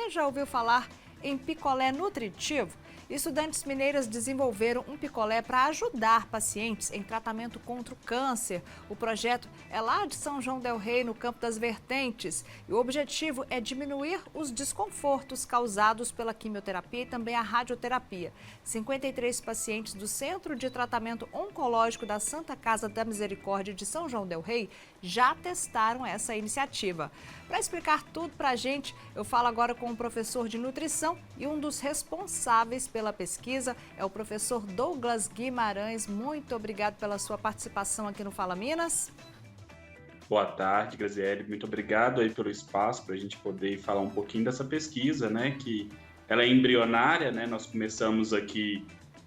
Você já ouviu falar em picolé nutritivo? Estudantes mineiras desenvolveram um picolé para ajudar pacientes em tratamento contra o câncer. O projeto é lá de São João del Rei, no Campo das Vertentes. E o objetivo é diminuir os desconfortos causados pela quimioterapia e também a radioterapia. 53 pacientes do Centro de Tratamento Oncológico da Santa Casa da Misericórdia de São João del Rei já testaram essa iniciativa. Para explicar tudo para a gente, eu falo agora com um professor de nutrição e um dos responsáveis pela pesquisa é o professor Douglas Guimarães. Muito obrigado pela sua participação aqui no Fala Minas. Boa tarde, Graziele. Muito obrigado aí pelo espaço para a gente poder falar um pouquinho dessa pesquisa, né? Que ela é embrionária, né? Nós começamos aqui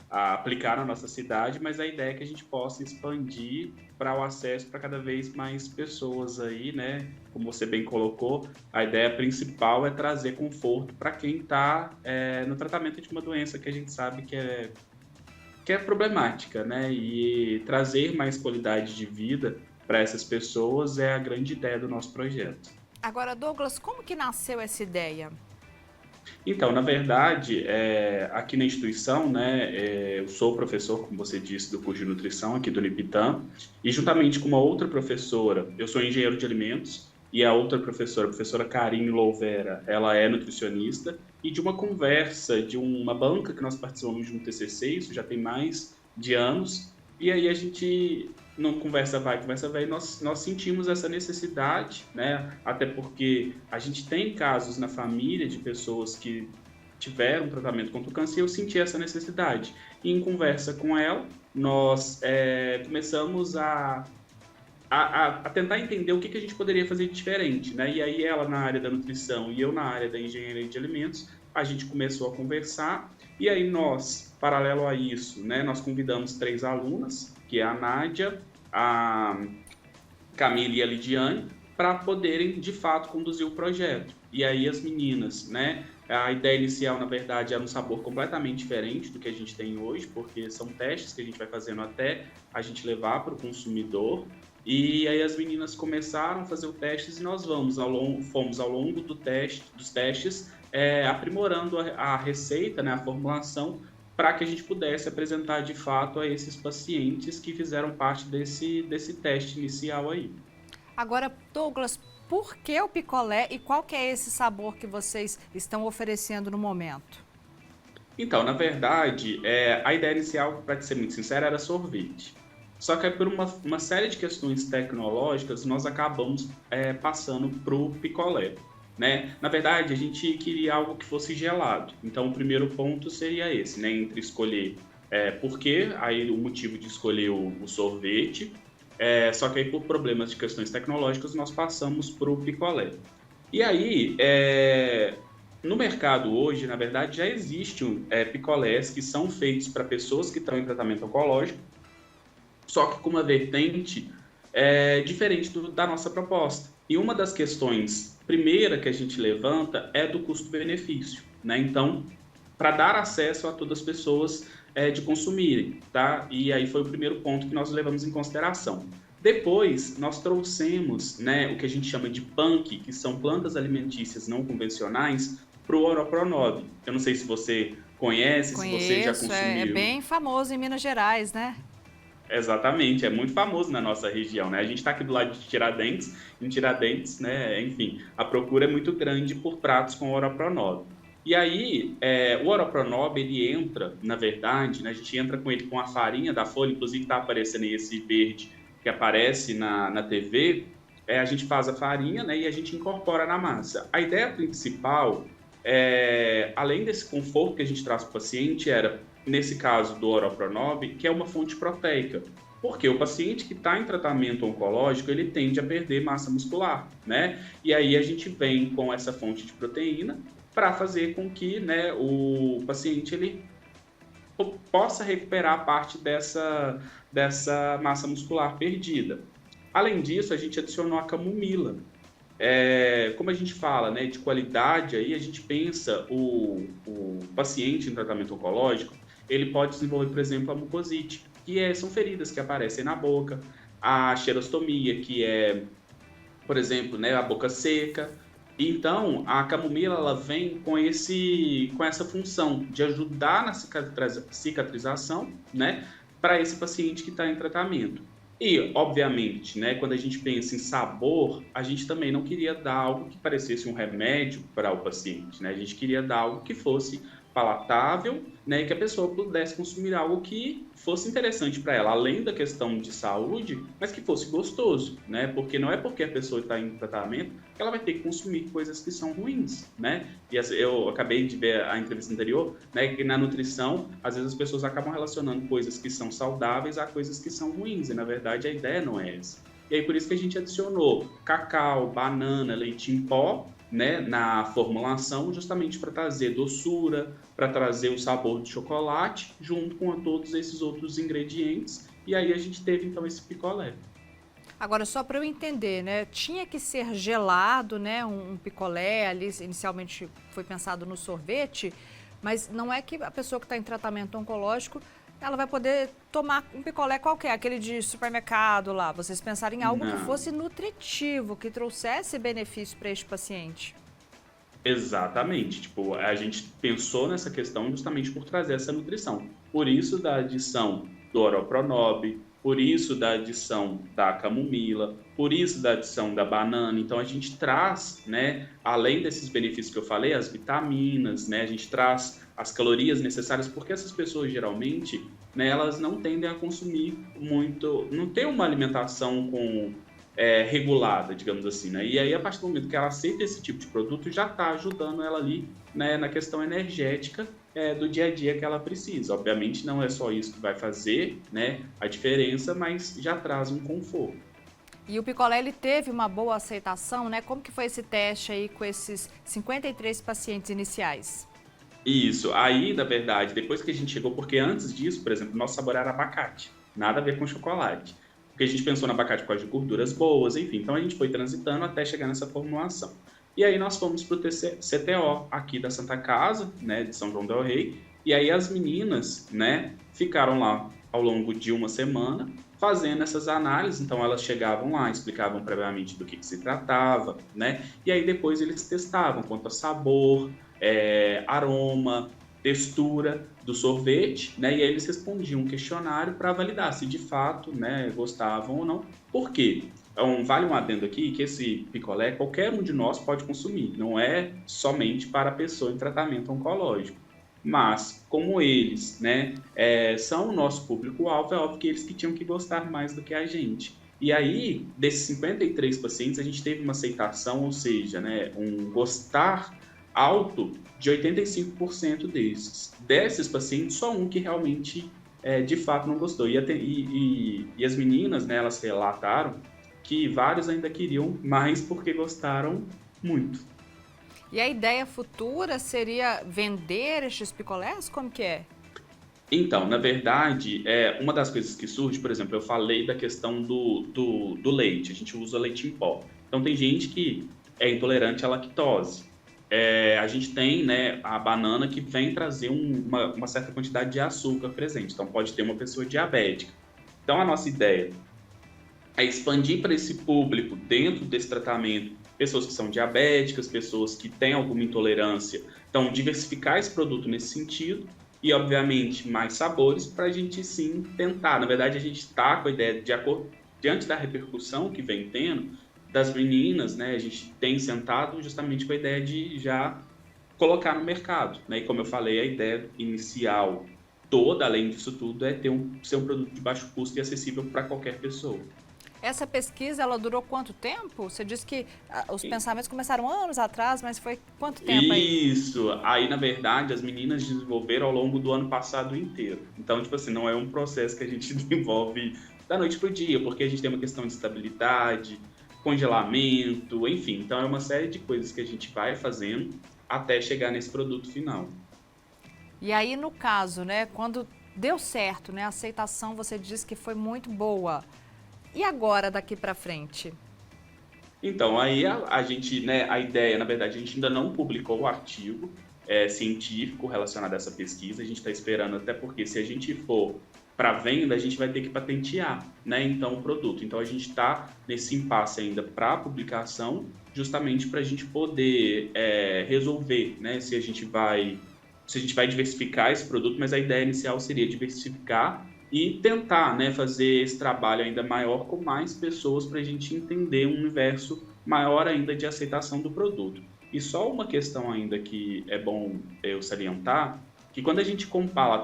a aplicar na nossa cidade, mas a ideia é que a gente possa expandir para o acesso para cada vez mais pessoas aí, né? Como você bem colocou, a ideia principal é trazer conforto para quem está no tratamento de uma doença que a gente sabe que é problemática, né? E trazer mais qualidade de vida para essas pessoas é a grande ideia do nosso projeto. Agora, Douglas, como que nasceu essa ideia? Então, na verdade, aqui na instituição, né, eu sou professor, como você disse, do curso de nutrição aqui do Unipitã, e juntamente com uma outra professora, eu sou engenheiro de alimentos, e a outra professora, a professora Karine Louvera, ela é nutricionista, e de uma conversa, de uma banca que nós participamos de um TCC, isso já tem mais de anos, e aí a gente, não conversa vai, conversa vai, nós sentimos essa necessidade, né? Até porque a gente tem casos na família de pessoas que tiveram tratamento contra o câncer e eu senti essa necessidade. E em conversa com ela, nós começamos a tentar entender o que a gente poderia fazer de diferente, né? E aí ela na área da nutrição e eu na área da engenharia de alimentos, a gente começou a conversar e aí nós, paralelo a isso, né, nós convidamos 3 alunas, que é a Nádia, a Camila e a Lidiane, para poderem, de fato, conduzir o projeto. E aí as meninas, né, a ideia inicial, na verdade, era um sabor completamente diferente do que a gente tem hoje, porque são testes que a gente vai fazendo até a gente levar para o consumidor. E aí as meninas começaram a fazer o teste e nós fomos ao longo dos testes, aprimorando a receita, né, a formulação, para que a gente pudesse apresentar de fato a esses pacientes que fizeram parte desse teste inicial aí. Agora, Douglas, por que o picolé e qual que é esse sabor que vocês estão oferecendo no momento? Então, na verdade, a ideia inicial, para ser muito sincero, era sorvete. Só que por uma série de questões tecnológicas, nós acabamos passando para o picolé, né? Na verdade, a gente queria algo que fosse gelado. Então, o primeiro ponto seria esse, né? Entre escolher por quê, aí o motivo de escolher o sorvete, só que aí por problemas de questões tecnológicas, nós passamos para o picolé. E aí, no mercado hoje, na verdade, já existem picolés que são feitos para pessoas que estão em tratamento oncológico, só que com uma vertente diferente da nossa proposta. E uma das questões primeira que a gente levanta é do custo-benefício, né? Então, para dar acesso a todas as pessoas de consumirem, tá? E aí foi o primeiro ponto que nós levamos em consideração. Depois, nós trouxemos, né, o que a gente chama de punk, que são plantas alimentícias não convencionais, para o Oropronob. Eu não sei se você conhece, se você já consumiu. É bem famoso em Minas Gerais, né? Exatamente, é muito famoso na nossa região, né? A gente está aqui do lado de Tiradentes, em Tiradentes, né? Enfim, a procura é muito grande por pratos com Oropronob. E aí, o Oropronob, ele entra, na verdade, né? A gente entra com ele com a farinha da folha, inclusive está aparecendo aí esse verde que aparece na TV, a gente faz a farinha, né? E a gente incorpora na massa. A ideia principal, além desse conforto que a gente traz para o paciente, era nesse caso do Oropronob, que é uma fonte proteica. Porque o paciente que está em tratamento oncológico, ele tende a perder massa muscular, né? E aí a gente vem com essa fonte de proteína para fazer com que, né, o paciente ele possa recuperar parte dessa massa muscular perdida. Além disso, a gente adicionou a camomila. Como a gente fala, né, de qualidade, aí a gente pensa o paciente em tratamento oncológico, ele pode desenvolver, por exemplo, a mucosite, que são feridas que aparecem na boca, a xerostomia, que é, por exemplo, né, a boca seca, Então, a camomila ela vem com essa função de ajudar na cicatrização, né, para esse paciente que está em tratamento. E, obviamente, né, quando a gente pensa em sabor, a gente também não queria dar algo que parecesse um remédio para o paciente, né? A gente queria dar algo que fosse palatável, né, e que a pessoa pudesse consumir algo que fosse interessante para ela, além da questão de saúde, mas que fosse gostoso, né? Porque não é porque a pessoa está em tratamento que ela vai ter que consumir coisas que são ruins, né? E eu acabei de ver a entrevista anterior, né, que na nutrição, às vezes as pessoas acabam relacionando coisas que são saudáveis a coisas que são ruins, e na verdade a ideia não é essa. E aí por isso que a gente adicionou cacau, banana, leite em pó, né, na formulação, justamente para trazer doçura, para trazer o sabor de chocolate, junto com todos esses outros ingredientes. E aí a gente teve então esse picolé. Agora, só para eu entender, né? Tinha que ser gelado, né? Um picolé ali, inicialmente foi pensado no sorvete, mas não é que a pessoa que está em tratamento oncológico, ela vai poder tomar um picolé qualquer, aquele de supermercado lá. Vocês pensaram em algo que Não. fosse nutritivo, que trouxesse benefício para este paciente. Exatamente. Tipo, a gente pensou nessa questão justamente por trazer essa nutrição. Por isso da adição do oropronobe, por isso da adição da camomila, por isso da adição da banana. Então a gente traz, né, além desses benefícios que eu falei, as vitaminas, né, a gente traz as calorias necessárias, porque essas pessoas geralmente, né, elas não tendem a consumir muito, não tem uma alimentação com regulada, digamos assim, né? E aí, a partir do momento que ela aceita esse tipo de produto, já está ajudando ela ali, né, na questão energética do dia a dia que ela precisa. Obviamente, não é só isso que vai fazer, né, a diferença, mas já traz um conforto. E o picolé, ele teve uma boa aceitação, né? Como que foi esse teste aí com esses 53 pacientes iniciais? Isso. Aí, na verdade, depois que a gente chegou, porque antes disso, por exemplo, nosso sabor era abacate, nada a ver com chocolate. Porque a gente pensou no abacate por causa de gorduras boas, enfim. Então a gente foi transitando até chegar nessa formulação. E aí nós fomos para o CTO aqui da Santa Casa, né, de São João del Rei. E aí as meninas, né, ficaram lá ao longo de uma semana fazendo essas análises. Então elas chegavam lá, explicavam previamente do que se tratava, né? E aí depois eles testavam quanto a sabor, aroma, textura do sorvete, né? E aí eles respondiam um questionário para validar se de fato, né, gostavam ou não. Por quê? Então, vale um adendo aqui que esse picolé qualquer um de nós pode consumir, não é somente para a pessoa em tratamento oncológico. Mas, como eles, né, são o nosso público-alvo, é óbvio que eles que tinham que gostar mais do que a gente. E aí, desses 53 pacientes, a gente teve uma aceitação, ou seja, né, um gostar alto de 85% desses. Desses pacientes, só um que realmente, de fato, não gostou. E as meninas, né, elas relataram que vários ainda queriam mais porque gostaram muito. E a ideia futura seria vender estes picolés? Como que é? Então, na verdade, uma das coisas que surge, por exemplo, eu falei da questão do leite, a gente usa leite em pó. Então, tem gente que é intolerante à lactose. A gente tem, né, a banana que vem trazer uma certa quantidade de açúcar presente, então pode ter uma pessoa diabética. Então, a nossa ideia é expandir para esse público, dentro desse tratamento, pessoas que são diabéticas, pessoas que têm alguma intolerância. Então, diversificar esse produto nesse sentido e, obviamente, mais sabores para a gente, sim, tentar. Na verdade, a gente está com a ideia, diante da repercussão que vem tendo, das meninas, né, a gente tem sentado justamente com a ideia de já colocar no mercado, né? E como eu falei, a ideia inicial toda, além disso tudo, é ser um produto de baixo custo e acessível para qualquer pessoa. Essa pesquisa, ela durou quanto tempo? Você disse que os pensamentos começaram anos atrás, mas foi quanto tempo aí? Isso, aí na verdade as meninas desenvolveram ao longo do ano passado inteiro. Então, tipo assim, não é um processo que a gente desenvolve da noite pro dia, porque a gente tem uma questão de estabilidade, congelamento, enfim. Então é uma série de coisas que a gente vai fazendo até chegar nesse produto final. E aí, no caso, né, quando deu certo, né, a aceitação, você disse que foi muito boa. E agora, daqui para frente? Então, aí a gente, né, a ideia, na verdade, a gente ainda não publicou o artigo científico relacionado a essa pesquisa, a gente está esperando, até porque se a gente for para venda, a gente vai ter que patentear, né? Então, o produto. Então, a gente está nesse impasse ainda para a publicação, justamente para a gente poder resolver, né? Se a gente vai diversificar esse produto, mas a ideia inicial seria diversificar e tentar, né, fazer esse trabalho ainda maior com mais pessoas para a gente entender um universo maior ainda de aceitação do produto. E só uma questão ainda que é bom eu salientar, que quando a gente compara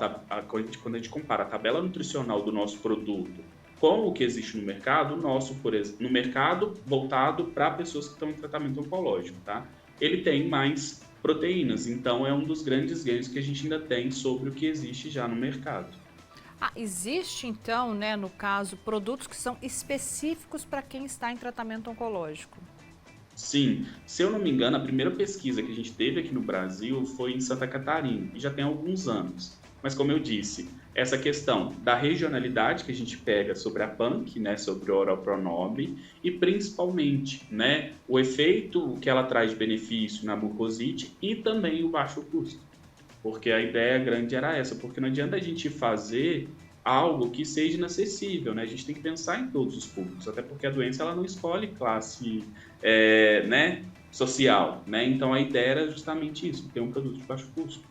a tabela nutricional do nosso produto com o que existe no mercado, por exemplo, no mercado voltado para pessoas que estão em tratamento oncológico, tá? Ele tem mais proteínas, então é um dos grandes ganhos que a gente ainda tem sobre o que existe já no mercado. Existe então, né, no caso, produtos que são específicos para quem está em tratamento oncológico? Sim, se eu não me engano, a primeira pesquisa que a gente teve aqui no Brasil foi em Santa Catarina, e já tem alguns anos. Mas como eu disse, essa questão da regionalidade que a gente pega sobre a PANC, né, sobre o Oral Pronob, e principalmente, né, o efeito que ela traz de benefício na mucosite e também o baixo custo. Porque a ideia grande era essa, porque não adianta a gente fazer algo que seja inacessível, né? A gente tem que pensar em todos os públicos, até porque a doença ela não escolhe classe né, social, né? Então a ideia era justamente isso, ter um produto de baixo custo.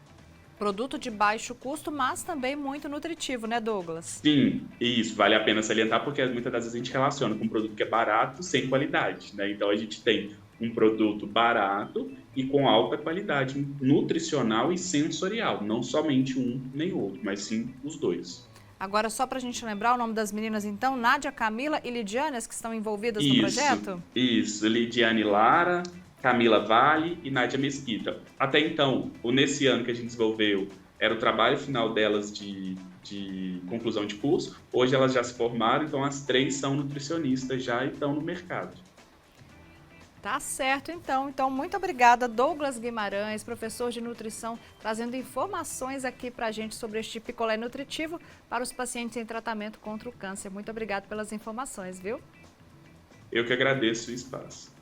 Produto de baixo custo, mas também muito nutritivo, né, Douglas? Sim, isso vale a pena salientar, porque muitas das vezes a gente relaciona com um produto que é barato sem qualidade, né? Então a gente tem um produto barato e com alta qualidade nutricional e sensorial, não somente um nem outro, mas sim os dois. Agora, só para a gente lembrar o nome das meninas, então, Nádia, Camila e Lidiane, as que estão envolvidas no projeto? Isso, Lidiane Lara, Camila Vale e Nádia Mesquita. Até então, nesse ano que a gente desenvolveu, era o trabalho final delas de conclusão de curso. Hoje elas já se formaram, então as 3 são nutricionistas já e estão no mercado. Tá certo, então. Então, muito obrigada, Douglas Guimarães, professor de nutrição, trazendo informações aqui para a gente sobre este picolé nutritivo para os pacientes em tratamento contra o câncer. Muito obrigada pelas informações, viu? Eu que agradeço o espaço.